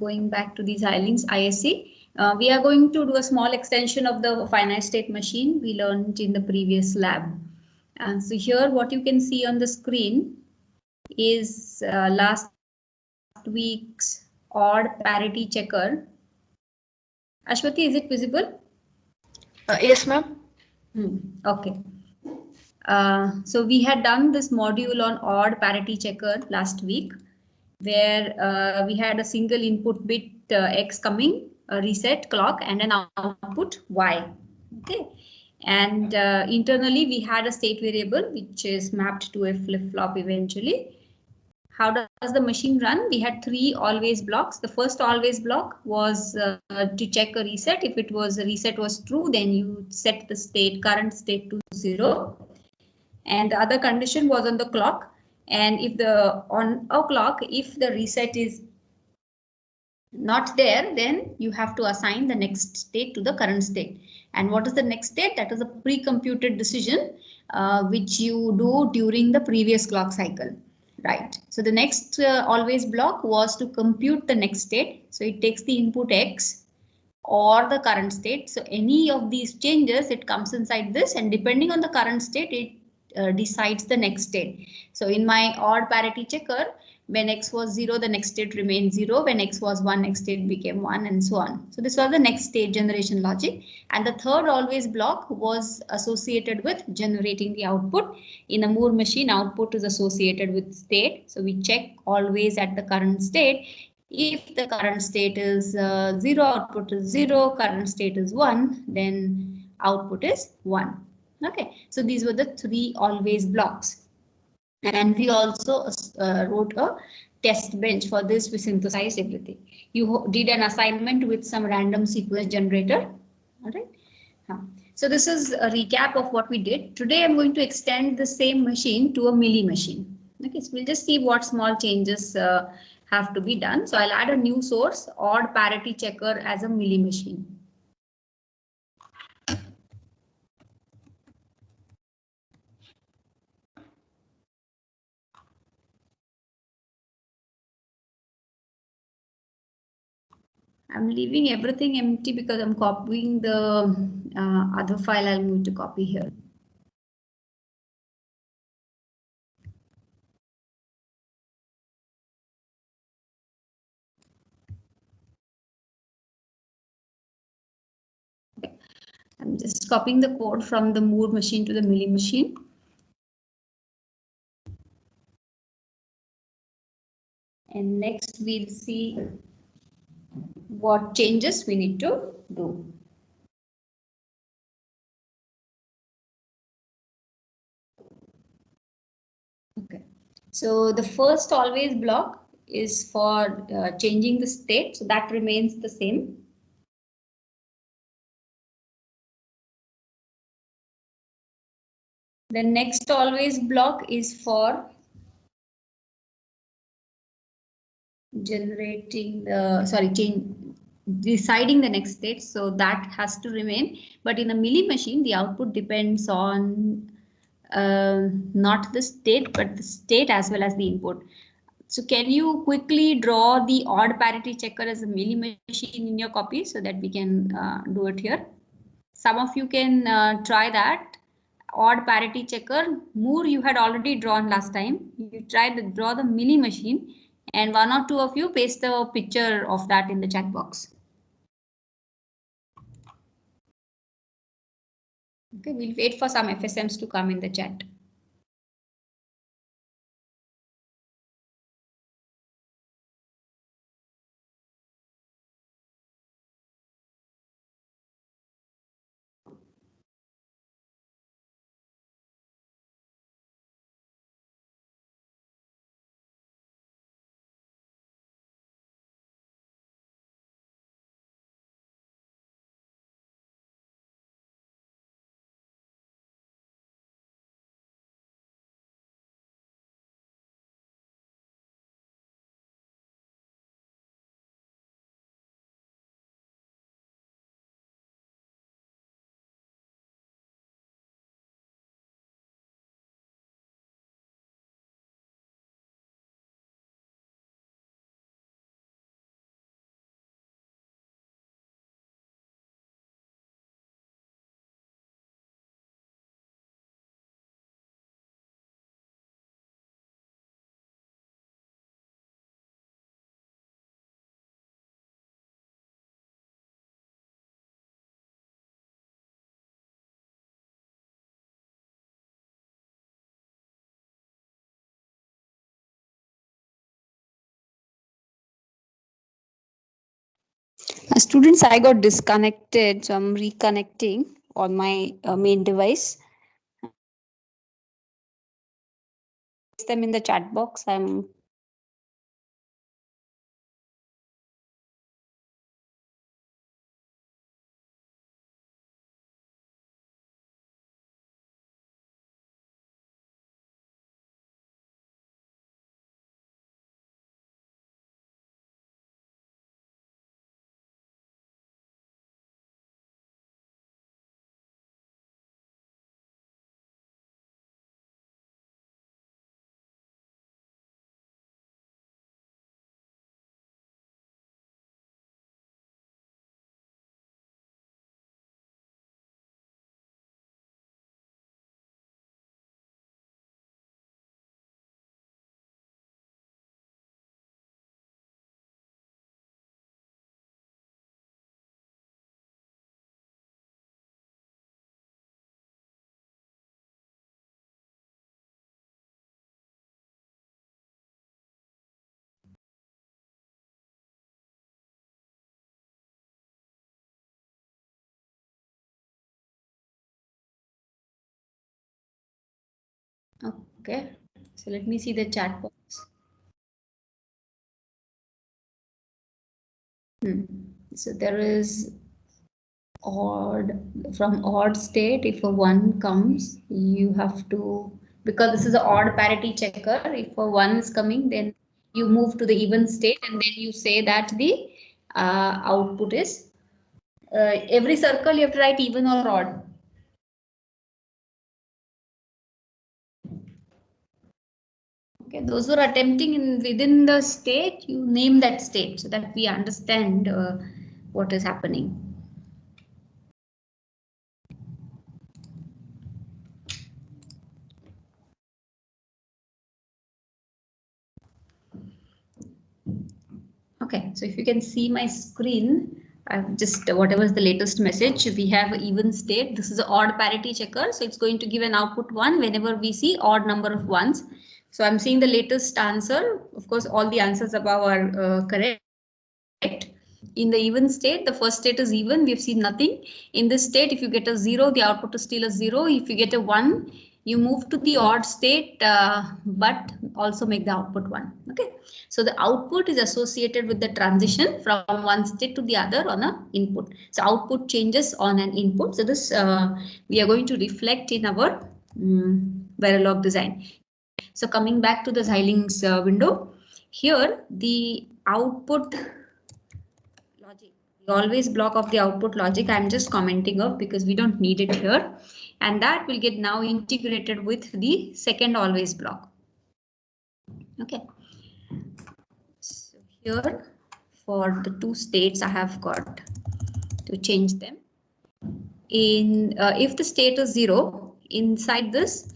going back to these Xilinx ISC. We are going to do a small extension of the finite state machine we learned in the previous lab. And so here what you can see on the screen is last week's odd parity checker. Ashwati, is it visible? Yes, ma'am. Okay. So we had done this module on odd parity checker last week, where we had a single input bit X coming, a reset clock, and an output Y. Okay. And internally we had a state variable which is mapped to a flip-flop eventually. How does the machine run? We had 3 always blocks. The first always block was to check a reset. If a reset was true, then you set the current state to 0. And the other condition was on the clock. And if on a clock, if the reset is not there, then you have to assign the next state to the current state. And what is the next state? That is a pre-computed decision which you do during the previous clock cycle. Right. So the next always block was to compute the next state. So it takes the input X or the current state. So any of these changes, it comes inside this, and depending on the current state, it decides the next state. So in my odd parity checker, when X was 0, the next state remained 0. When X was 1, next state became 1, and so on. So this was the next state generation logic. And the third always block was associated with generating the output. In a Moore machine, output is associated with state. So we check always at the current state. If the current state is 0, output is 0, current state is 1, then output is 1. Okay, so these were the 3 always blocks. And we also wrote a test bench for this. We synthesized everything. You did an assignment with some random sequence generator. All right. So this is a recap of what we did. Today I'm going to extend the same machine to a milli machine. Okay, so we'll just see what small changes have to be done. So I'll add a new source, odd parity checker, as a milli machine. I'm leaving everything empty because I'm copying the other file. I'll move to copy here. I'm just copying the code from the Moore machine to the milli machine. And next we'll see what changes we need to do. Okay, so the first always block is for changing the state, so that remains the same. The next always block is for deciding the next state, so that has to remain. But in a milli machine, the output depends on not the state, but the state as well as the input. So can you quickly draw the odd parity checker as a milli machine in your copy so that we can do it here? Some of you can try that. Odd parity checker, Moore you had already drawn last time. You tried to draw the milli machine, and 1 or 2 of you paste the picture of that in the chat box. Okay, we'll wait for some FSMs to come in the chat. Students, I got disconnected, so I'm reconnecting on my main device. Them in the chat box. I'm okay. So let me see the chat box. So there is odd from odd state. If a 1 comes, you have to, because this is an odd parity checker. If a 1 is coming, then you move to the even state, and then you say that the output is every circle you have to write even or odd. Okay, those who are attempting in within the state, you name that state so that we understand what is happening. Okay, so if you can see my screen, I've just whatever is the latest message, we have even state. This is an odd parity checker, so it's going to give an output 1 whenever we see odd number of ones. So I'm seeing the latest answer. Of course, all the answers above are correct. In the even state, the first state is even, we've seen nothing. In this state, if you get a 0, the output is still a 0. If you get a 1, you move to the odd state, but also make the output 1. Okay, so the output is associated with the transition from one state to the other on an input. So output changes on an input. So this we are going to reflect in our Verilog design. So coming back to the Xilinx window, here the output logic, we always block off the output logic. I'm just commenting off because we don't need it here, and that will get now integrated with the second always block. Okay, so here for the two states I have got to change them. In if the state is 0, inside this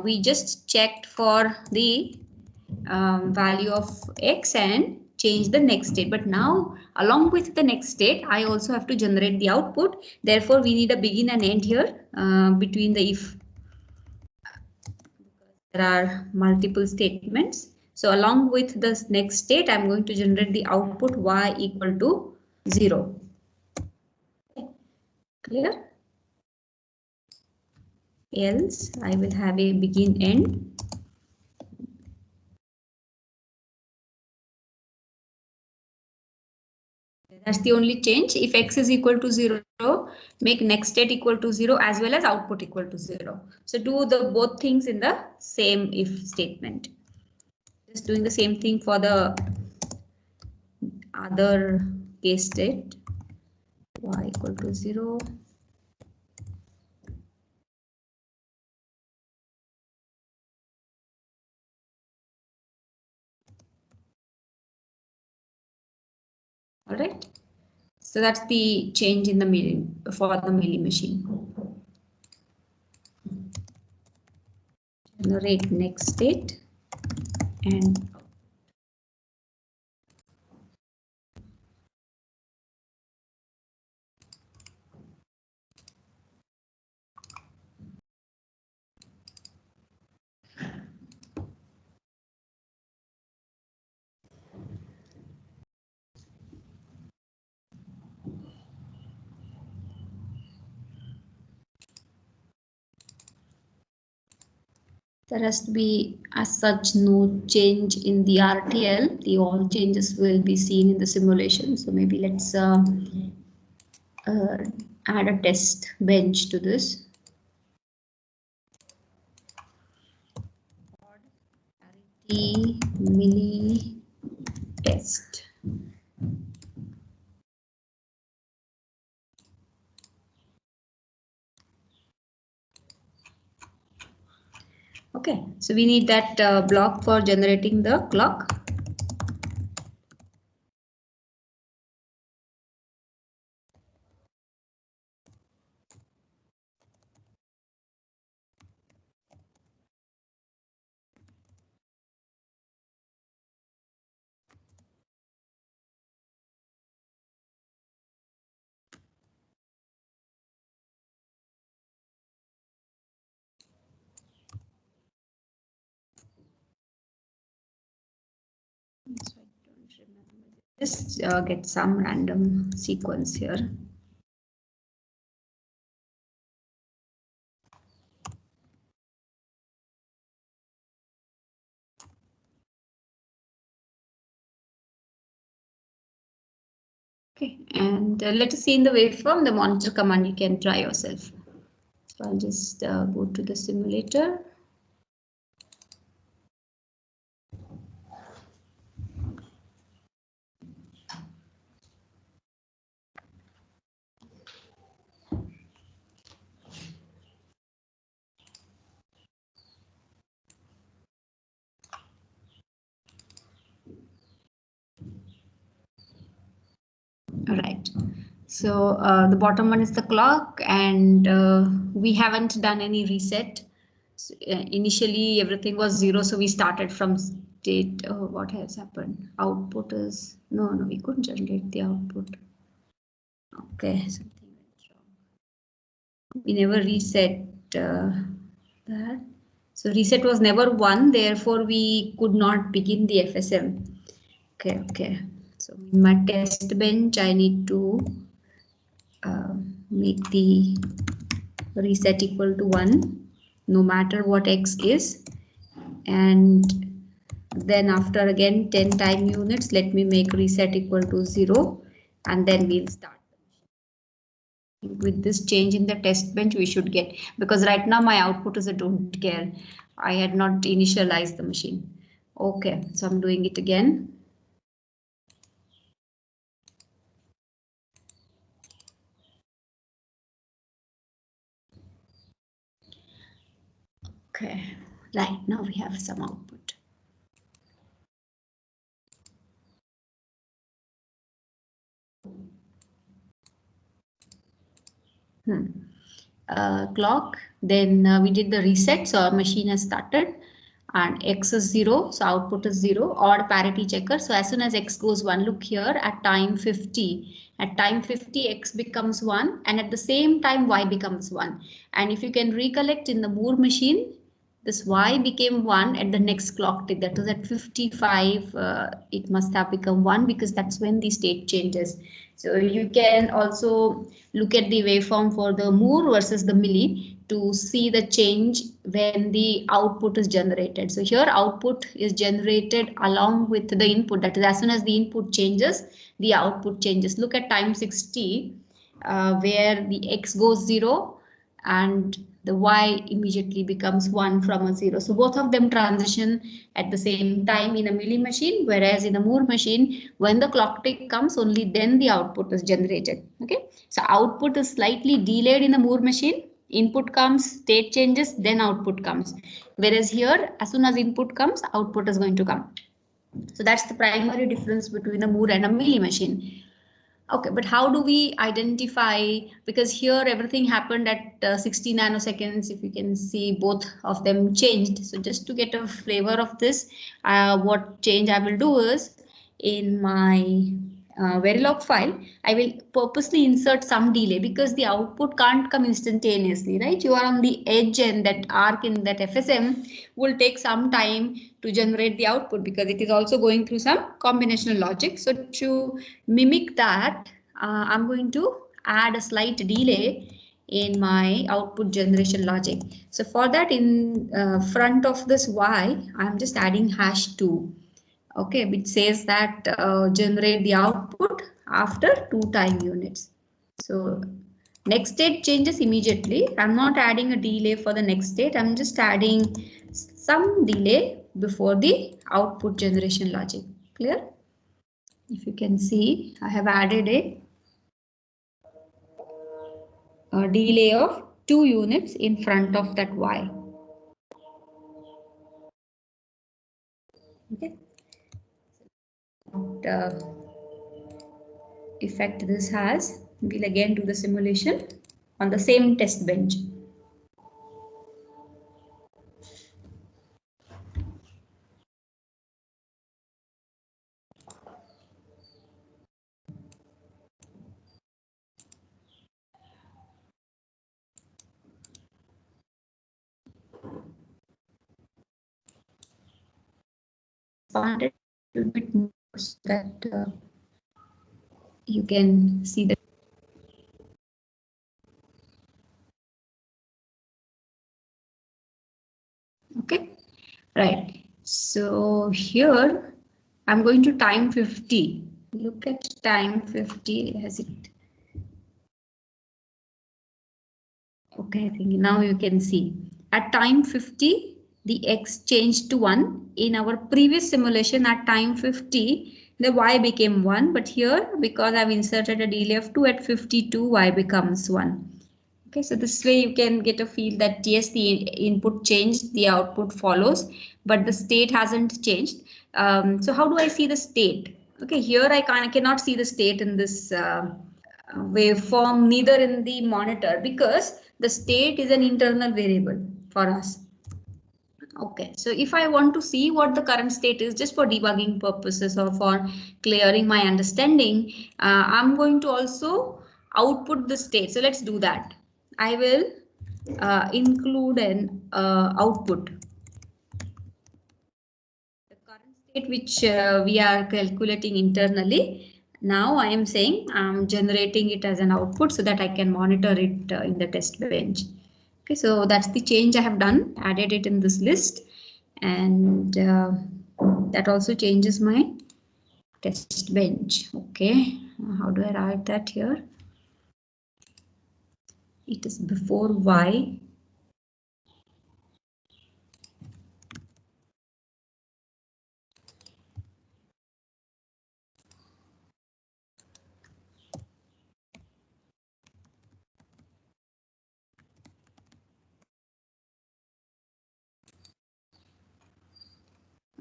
we just checked for the value of x and change the next state. But now along with the next state, I also have to generate the output. Therefore, we need a begin and end here between the if. There are multiple statements. So along with this next state, I'm going to generate the output y equal to 0. Okay. Clear? Else I will have a begin end. That's the only change. If x is equal to 0, make next state equal to 0 as well as output equal to 0. So do the both things in the same if statement. Just doing the same thing for the other case state. Y equal to 0. All right. So that's the change in the milling for the milling machine. Generate next state and There has to be as such no change in the RTL. The all changes will be seen in the simulation. So maybe let's add a test bench to this. Parity milli test. Okay, so we need that block for generating the clock. So I don't remember. Just get some random sequence here. Okay, and let us see in the waveform the monitor command. You can try yourself. So I'll just go to the simulator. All right. So the bottom one is the clock, and we haven't done any reset. So, initially, everything was 0, so we started from state. Oh, what has happened? Output is no, we couldn't generate the output. Okay, something went wrong. We never reset that. So reset was never 1, therefore we could not begin the FSM. Okay. So in my test bench, I need to make the reset equal to 1, no matter what X is. And then after again 10 time units, let me make reset equal to 0, and then we'll start. With this change in the test bench, we should get, because right now my output is a don't care. I had not initialized the machine. Okay, so I'm doing it again. Okay, right now we have some output. Clock, then we did the reset, so our machine has started, and X is 0, so output is 0, odd parity checker. So as soon as X goes 1, look here at time 50. At time 50, X becomes 1, and at the same time, Y becomes 1. And if you can recollect in the Moore machine, this Y became 1 at the next clock tick, that was at 55. It must have become 1 because that's when the state changes. So you can also look at the waveform for the Moore versus the milli to see the change when the output is generated. So here output is generated along with the input. That is, as soon as the input changes, the output changes. Look at time 60, where the X goes 0 and the Y immediately becomes 1 from a 0. So both of them transition at the same time in a milli machine, whereas in a Moore machine, when the clock tick comes, only then the output is generated. Okay, so output is slightly delayed in a Moore machine. Input comes, state changes, then output comes. Whereas here, as soon as input comes, output is going to come. So that's the primary difference between a Moore and a milli machine. Okay, but how do we identify, because here everything happened at 60 nanoseconds, if you can see both of them changed. So just to get a flavor of this, what change I will do is in my Verilog file, I will purposely insert some delay because the output can't come instantaneously, right? You are on the edge and that arc in that FSM will take some time to generate the output because it is also going through some combinational logic. So to mimic that, I'm going to add a slight delay in my output generation logic. So for that, in front of this y, I'm just adding #2. Okay, which says that generate the output after 2 time units. So next state changes immediately. I'm not adding a delay for the next state. I'm just adding some delay before the output generation logic. Clear? If you can see, I have added a delay of 2 units in front of that y. Okay. What effect this has, we'll again do the simulation on the same test bench. Expand it a little bit more so that you can see the. Okay, right. So here I'm going to time 50. Look at time 50. Has it? Okay, I think now you can see at time 50 the x changed to 1. In our previous simulation at time 50 the y became 1, but here because I've inserted a delay of 2 at 52 y becomes 1. Okay, so this way you can get a feel that yes, the input changed, the output follows, but the state hasn't changed. So how do I see the state? Okay, here I cannot see the state in this waveform, neither in the monitor, because the state is an internal variable for us. Okay, so if I want to see what the current state is just for debugging purposes or for clearing my understanding, I'm going to also output the state. So let's do that. I will include an output. The current state which we are calculating internally. Now I am saying I'm generating it as an output so that I can monitor it in the test bench. Okay, so that's the change I have done, added it in this list, and that also changes my test bench. Okay, how do I write that here? It is before y.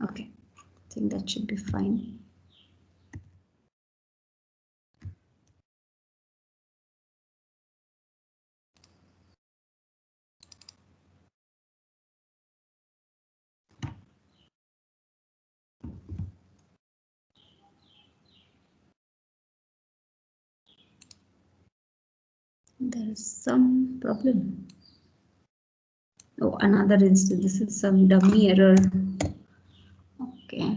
Okay, I think that should be fine. There is some problem. Oh, another instance. This is some dummy error. Okay.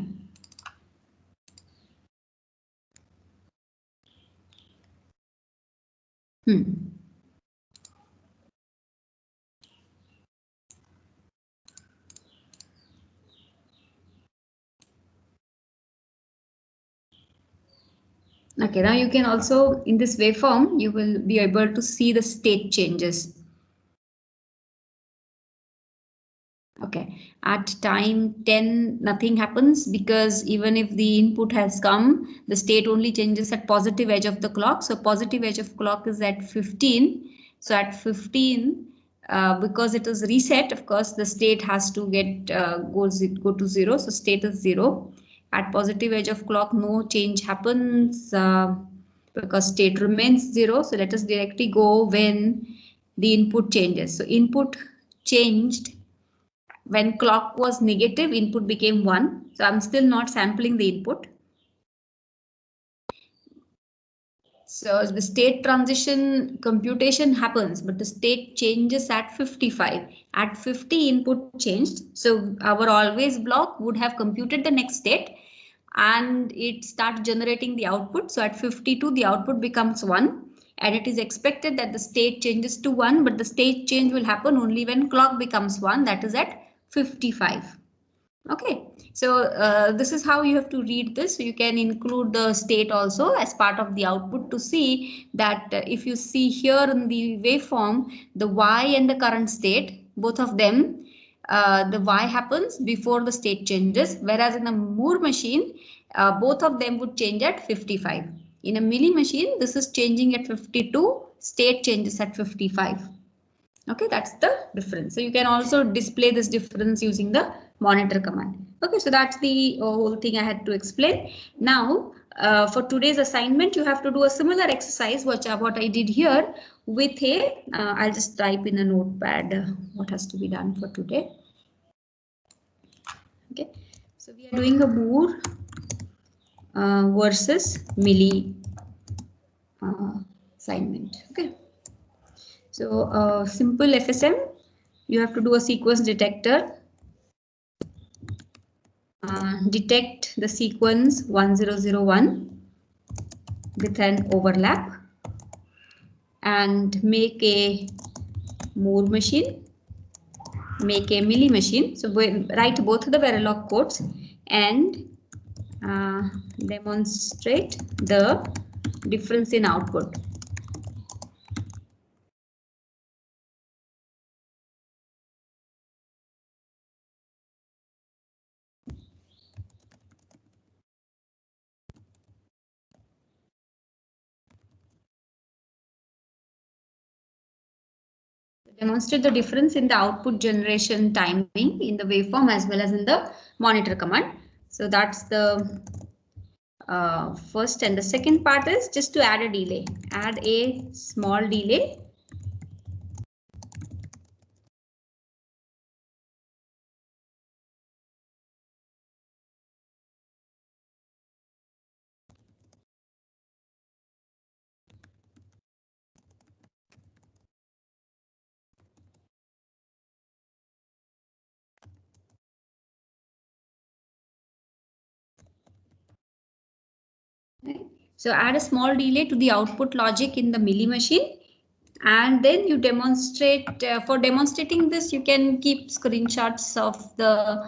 Okay, now you can also, in this waveform, you will be able to see the state changes. Okay, at time 10, nothing happens because even if the input has come, the state only changes at positive edge of the clock. So positive edge of clock is at 15. So at 15, because it is reset, of course, the state has to get go to 0. So state is 0. At positive edge of clock, no change happens because state remains 0. So let us directly go when the input changes. So input changed. When clock was negative, input became 1. So I'm still not sampling the input. So the state transition computation happens, but the state changes at 55. At 50, input changed. So our always block would have computed the next state and it starts generating the output. So at 52, the output becomes 1. and it is expected that the state changes to 1, but the state change will happen only when clock becomes 1, that is at 55. Okay, so this is how you have to read this. So you can include the state also as part of the output to see that if you see here in the waveform, the Y and the current state, both of them, the Y happens before the state changes, whereas in a Moore machine, both of them would change at 55. In a Milli machine, this is changing at 52, state changes at 55. Okay, that's the difference. So you can also display this difference using the monitor command. Okay, so that's the whole thing I had to explain. Now, for today's assignment, you have to do a similar exercise, what I did here with a, I'll just type in a notepad what has to be done for today. Okay, so we are doing a Moore versus Milli assignment. Okay. So simple FSM, you have to do a sequence detector. Detect the sequence 1001 with an overlap and make a Moore machine, make a Milli machine. So write both the Verilog codes and demonstrate the difference in output. Demonstrate the difference in the output generation timing in the waveform as well as in the monitor command. So that's the first, and the second part is just to add a delay. Add a small delay. So add a small delay to the output logic in the Milli machine, and then you demonstrate. For demonstrating this, you can keep screenshots of the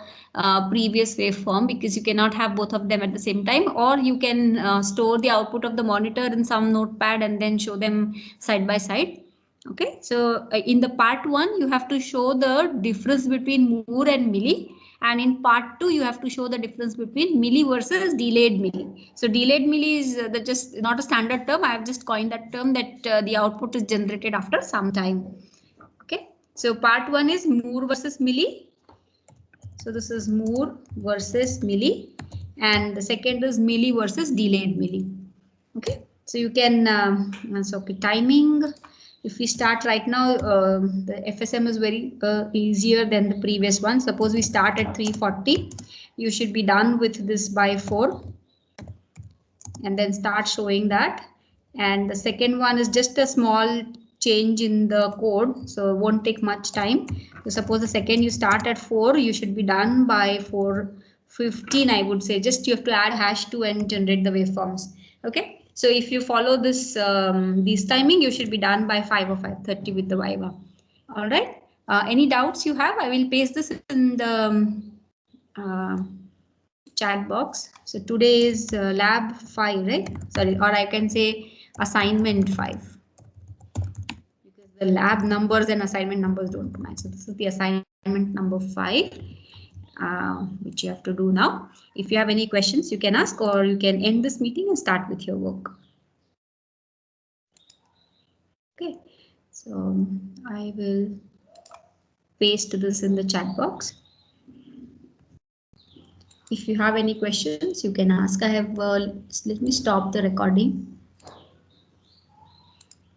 previous waveform because you cannot have both of them at the same time, or you can store the output of the monitor in some notepad and then show them side by side. Okay, so in the part 1, you have to show the difference between Moore and Milli. And in part 2, you have to show the difference between Milli versus delayed Milli. So delayed Milli is just not a standard term. I have just coined that term that the output is generated after some time. Okay, so part 1 is Moore versus Milli. So this is Moore versus Milli, and the second is Milli versus delayed Milli. Okay, so you can timing. If we start right now, the FSM is very easier than the previous one. Suppose we start at 340. You should be done with this by 4 and then start showing that. And the second one is just a small change in the code, so it won't take much time. So suppose the second you start at 4, you should be done by 4:15, I would say. Just you have to add #2 and generate the waveforms. Okay. So if you follow this timing, you should be done by 5 or 5:30 with the Viva. All right. Any doubts you have? I will paste this in the chat box. So today is lab 5, right? Sorry, or I can say assignment 5. Because the lab numbers and assignment numbers don't match. So this is the assignment number 5. Which you have to do now. If you have any questions, you can ask, or you can end this meeting and start with your work. Okay, so I will paste this in the chat box. If you have any questions, you can ask. I have, let me stop the recording.